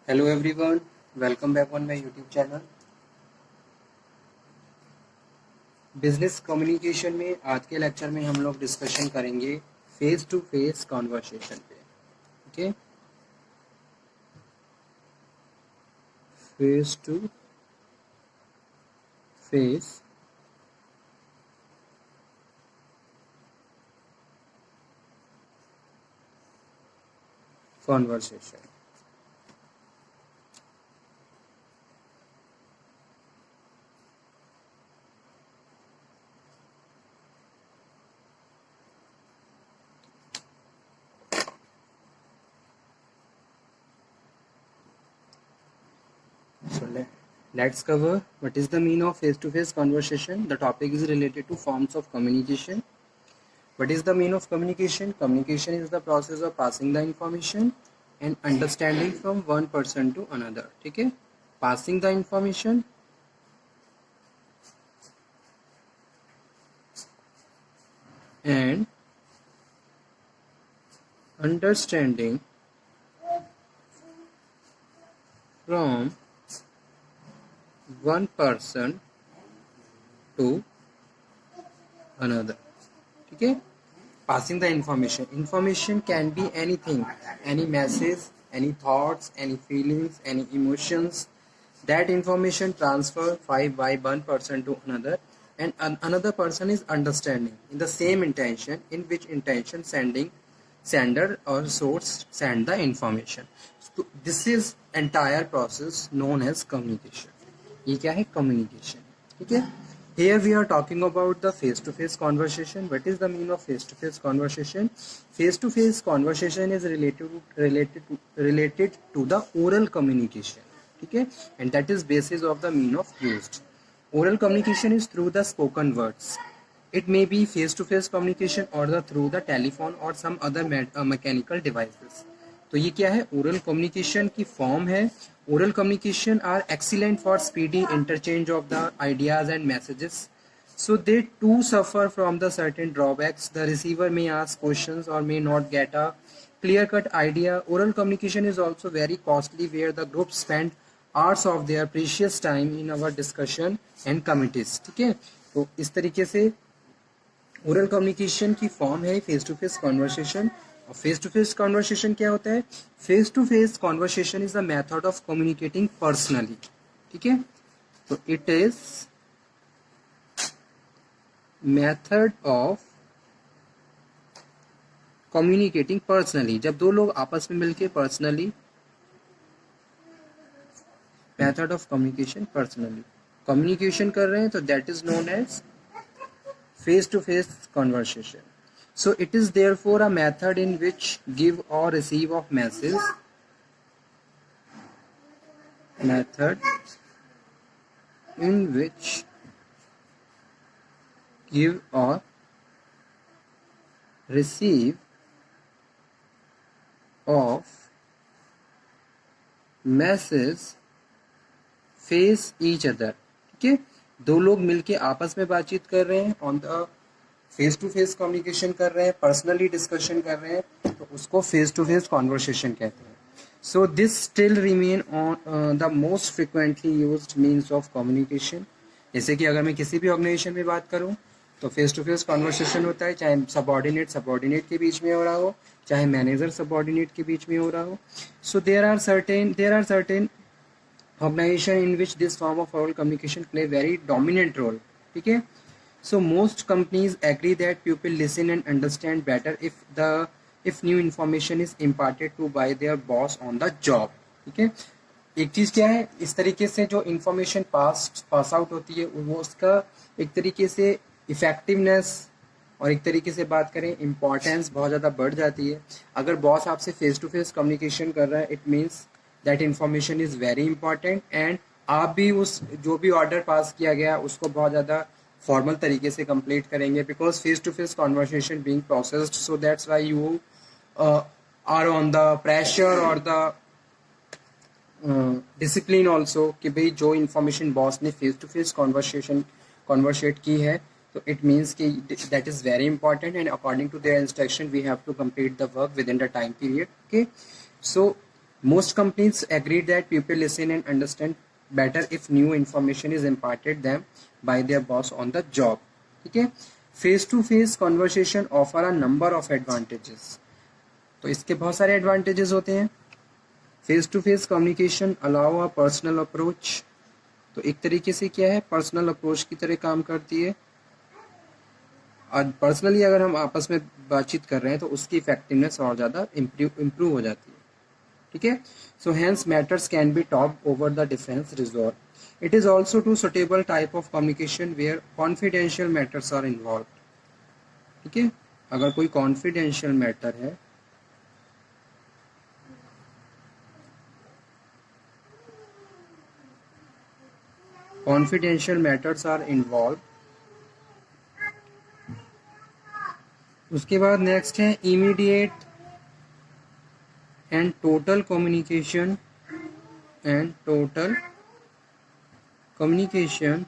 Hello everyone, welcome back on my YouTube channel. Business communication में आज के lecture में हम लोग डिस्कशन करेंगे फेस टू फेस कॉन्वर्सेशन पे। Okay, face to face conversation. So let's cover what is the meaning of face to face conversation. The topic is related to forms of communication. What is the meaning of communication? Communication is the process of passing the information and understanding from one person to another. ठीक है, passing the information and understanding from one person to another. ठीक है, passing the information can be anything, any message, any thoughts, any feelings, any emotions. That information transfer by one person to another, and another person is understanding in the same intention, in which intention sender or source send the information. So this is entire process known as communication. ये क्या है? communication. ठीक है, here we are talking about the face to face conversation. What is the meaning of face to face conversation? Face to face conversation is related to the oral communication. ठीक है, and that is basis of the meaning of used. Oral communication is through the spoken words. It may be face to face communication or through the telephone or some other mechanical devices. तो ये क्या है? Oral communication की form है. Oral communication are excellent for speedy interchange of the ideas and messages. So they too suffer from the certain drawbacks. The receiver may ask questions or may not get a clear-cut idea. Oral communication is also very costly, where the group spend hours of their precious time in our discussion and committees. ठीक है, तो इस तरीके से oral communication की form है face to face conversation. और face to face conversation क्या होता है? Face to face conversation is the method of communicating personally. ठीक है, तो it is method of communicating personally. जब दो लोग आपस में मिलके personally, method of communication personally communication कर रहे हैं, तो that is known as face to face conversation. So it is therefore a method in which give or receive of message, method in which give or receive of message face each other. ठीक है, दो लोग मिलके आपस में बातचीत कर रहे हैं, on the face to face communication कर रहे हैं, पर्सनली डिस्कशन कर रहे हैं, तो उसको फेस टू फेस कॉन्वर्सेशन कहते हैं. So this still remain on the most frequently used means of communication. जैसे कि अगर मैं किसी भी ऑर्गेनाइजेशन में बात करूं तो फेस टू फेस कॉन्वर्सेशन होता है, चाहे सबऑर्डिनेट के बीच में हो रहा हो, चाहे मैनेजर सबऑर्डिनेट के बीच में हो रहा हो. So there are certain organization in which this form of oral communication play very dominant role. ठीक है, so most companies agree that people listen and understand better if new information is imparted to by their boss on the job. ठीक है, एक चीज क्या है, इस तरीके से जो इंफॉर्मेशन पास आउट होती है वो उसका एक तरीके से इफेक्टिवनेस और एक तरीके से बात करें इम्पोर्टेंस बहुत ज़्यादा बढ़ जाती है. अगर बॉस आपसे फेस टू फेस कम्युनिकेशन कर रहा है, it means that information is very important, and आप भी उस जो भी ऑर्डर पास किया गया उसको बहुत ज़्यादा फॉर्मल तरीके से कंप्लीट करेंगे, because face to face conversation being processed. So that's why you are on the pressure और द डिसिप्लिन ऑल्सो कि भाई जो इन्फॉर्मेशन बॉस ने फेस टू फेस कॉन्वर्सेट की है, तो इट मीन्स कि that is very important, and according to their instruction we have to complete the work within the time period. Okay, so Most companies agree that people listen and understand better if new information is imparted them by their boss on the job. ठीक है. Face to face conversation offer a number of advantages. तो इसके बहुत सारे advantages होते हैं. Face to face communication allow a personal approach. तो एक तरीके से क्या है, पर्सनल अप्रोच की तरह काम करती है. और पर्सनली अगर हम आपस में बातचीत कर रहे हैं तो उसकी इफेक्टिवनेस और ज़्यादा इम्प्रूव हो जाती है. ठीक है. So hence matters can be top over the defence resort. It is also to suitable type of communication where confidential matters are involve. ठीक है. अगर कोई कॉन्फिडेंशियल मैटर है, कॉन्फिडेंशियल मैटर्स आर इन्वॉल्व. उसके बाद नेक्स्ट है immediate and total communication. And total communication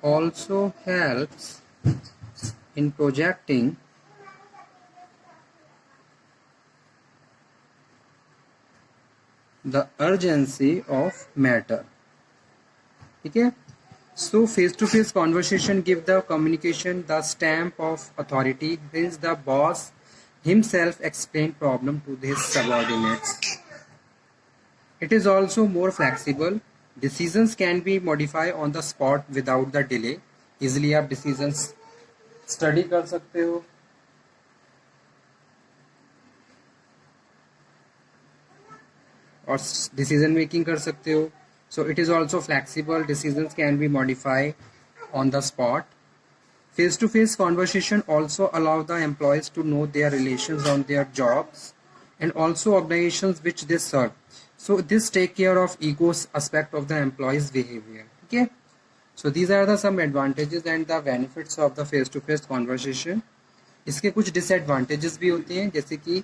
also helps in projecting the urgency of matter. ठीक है. So face to face conversation give the communication the stamp of authority since the boss himself explain problem to his subordinates. It is also more flexible. Decisions can be modified on the spot without the delay. Easily आप decisions study कर सकते हो. और decision making कर सकते हो. So it is also flexible. Decisions can be modified on the spot. Face-to-face conversation also allow the employees to know their relations on their jobs and also organizations which they serve. So this take care of ego aspect of the employees behavior. Okay. So these are the some advantages and the benefits of the face-to-face conversation. इसके कुछ disadvantages भी होते हैं, जैसे कि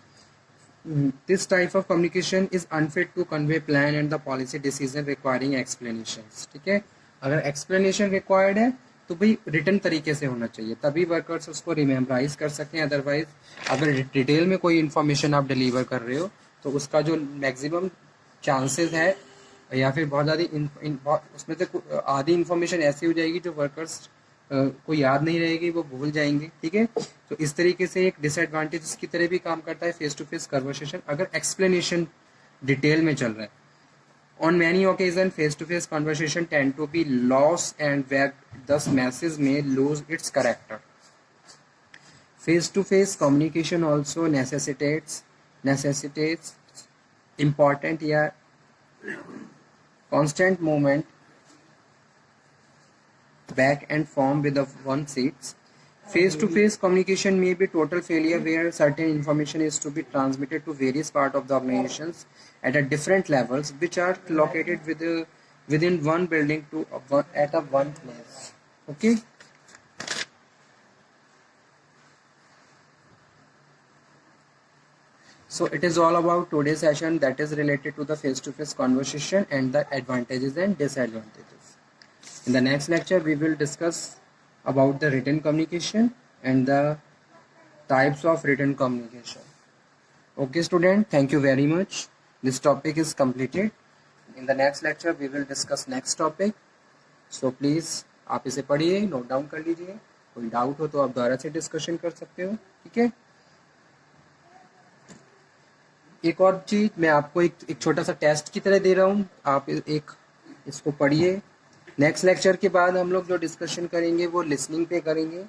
this type of communication is unfit to convey plan and the policy decision requiring explanations. ठीक है. अगर explanation required है तो भाई रिटर्न तरीके से होना चाहिए, तभी वर्कर्स उसको रिमेम्बराइज कर सकें. अदरवाइज अगर डिटेल में कोई इन्फॉर्मेशन आप डिलीवर कर रहे हो तो उसका जो मैक्सिमम चांसेस है या फिर बहुत ज़्यादा उसमें से आधी इन्फॉर्मेशन ऐसी हो जाएगी जो वर्कर्स को याद नहीं रहेगी, वो भूल जाएंगे. ठीक है. तो इस तरीके से एक डिसएडवांटेज की तरह भी काम करता है फेस टू फेस कन्वर्सेशन अगर एक्सप्लेनेशन डिटेल में चल रहा है. On many occasions, face-to-face conversation tend to be lost and vague, thus message may lose its character. Face-to-face communication also necessitates important constant movement back and forth with the one seats. Face-to-face communication may be total failure where certain information is to be transmitted to various parts of the organizations at a different levels which are located within one building at a one place. Okay. So it is all about today's session that is related to the face-to-face conversation and the advantages and disadvantages. In the next lecture, we will discuss about the written communication and the types of written communication. Okay student, thank you very much. This topic is completed. In the next lecture, we will discuss next topic. So please आप इसे पढ़िए, note down कर लीजिए. कोई doubt हो तो आप दोबारा से डिस्कशन कर सकते हो. ठीक है. एक और चीज मैं आपको एक छोटा सा टेस्ट की तरह दे रहा हूँ, आप एक इसको पढ़िए. नेक्स्ट लेक्चर के बाद हम लोग जो डिस्कशन करेंगे वो लिसनिंग पे करेंगे.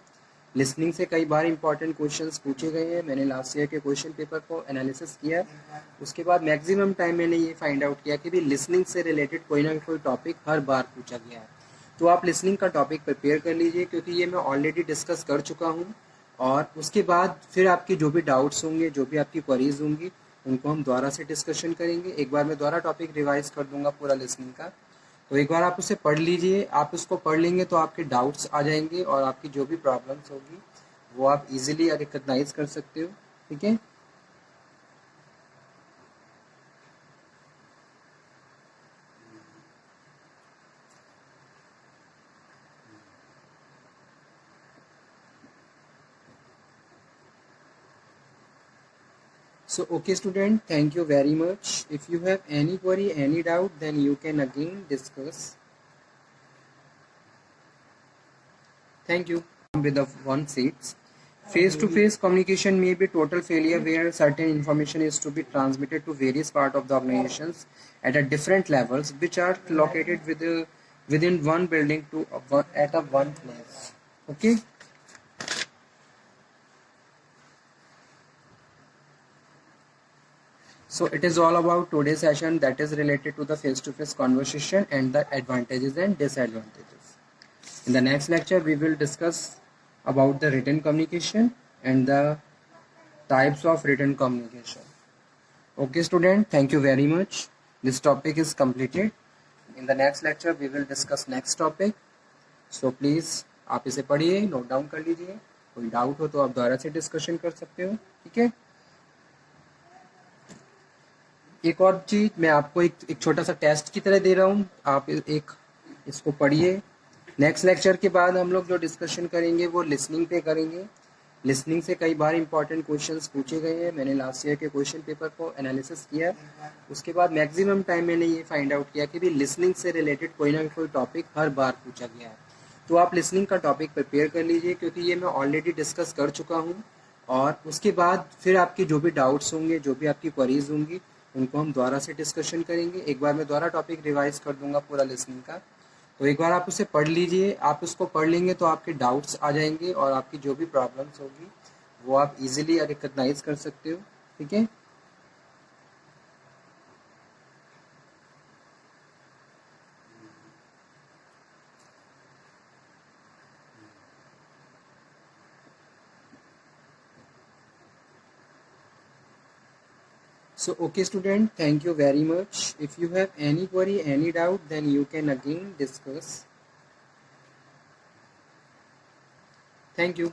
लिसनिंग से कई बार इंपॉर्टेंट क्वेश्चंस पूछे गए हैं. मैंने लास्ट ईयर के क्वेश्चन पेपर को एनालिसिस किया. उसके बाद मैक्सिमम टाइम मैंने ये फाइंड आउट किया कि भी लिसनिंग से रिलेटेड कोई ना कोई टॉपिक हर बार पूछा गया है. तो आप लिसनिंग का टॉपिक प्रिपेयर कर लीजिए क्योंकि ये मैं ऑलरेडी डिस्कस कर चुका हूँ. और उसके बाद फिर आपकी जो भी डाउट्स होंगे, जो भी आपकी क्वेरीज होंगी, उनको हम दोबारा से डिस्कशन करेंगे. एक बार मैं दोबारा टॉपिक रिवाइज कर दूंगा पूरा लिसनिंग का. तो एक बार आप उसे पढ़ लीजिए. आप उसको पढ़ लेंगे तो आपके डाउट्स आ जाएंगे और आपकी जो भी प्रॉब्लम्स होगी वो आप इजीली रिकॉग्नाइज कर सकते हो. ठीक है. So okay student, thank you very much. If you have any query, any doubt, then you can again discuss. Thank you. With the one seats. Face-to-face communication may be total failure where certain information is to be transmitted to various parts of the organizations at a different levels, which are located within one building at a one place. Okay. So it is all about today's session, that is related to the face-to-face conversation and the advantages and disadvantages. In the next lecture, we will discuss about the written communication and the types of written communication. Okay student, thank you very much. This topic is completed. In the next lecture, we will discuss next topic. So please आप इसे पढ़िए, note down कर लीजिए. कोई doubt हो तो आप दोबारा से डिस्कशन कर सकते हो. ठीक है. एक और चीज मैं आपको एक छोटा सा टेस्ट की तरह दे रहा हूँ. आप एक इसको पढ़िए. नेक्स्ट लेक्चर के बाद हम लोग जो डिस्कशन करेंगे वो लिसनिंग पे करेंगे. लिसनिंग से कई बार इंपॉर्टेंट क्वेश्चंस पूछे गए हैं. मैंने लास्ट ईयर के क्वेश्चन पेपर को एनालिसिस किया. उसके बाद मैक्सिमम टाइम मैंने ये फाइंड आउट किया कि भी लिसनिंग से रिलेटेड कोई ना कोई टॉपिक हर बार पूछा गया है. तो आप लिसनिंग का टॉपिक प्रिपेयर कर लीजिए, क्योंकि ये मैं ऑलरेडी डिस्कस कर चुका हूँ. और उसके बाद फिर आपकी जो भी डाउट्स होंगे, जो भी आपकी क्वेरीज होंगी, उनको हम दोबारा से डिस्कशन करेंगे. एक बार मैं दोबारा टॉपिक रिवाइज कर दूंगा पूरा लिसनिंग का. तो एक बार आप उसे पढ़ लीजिए. आप उसको पढ़ लेंगे तो आपके डाउट्स आ जाएंगे और आपकी जो भी प्रॉब्लम्स होगी वो आप इजीली रिकॉग्नाइज कर सकते हो. ठीक है. So okay student, thank you very much. If you have any query, any doubt, then you can again discuss. Thank you.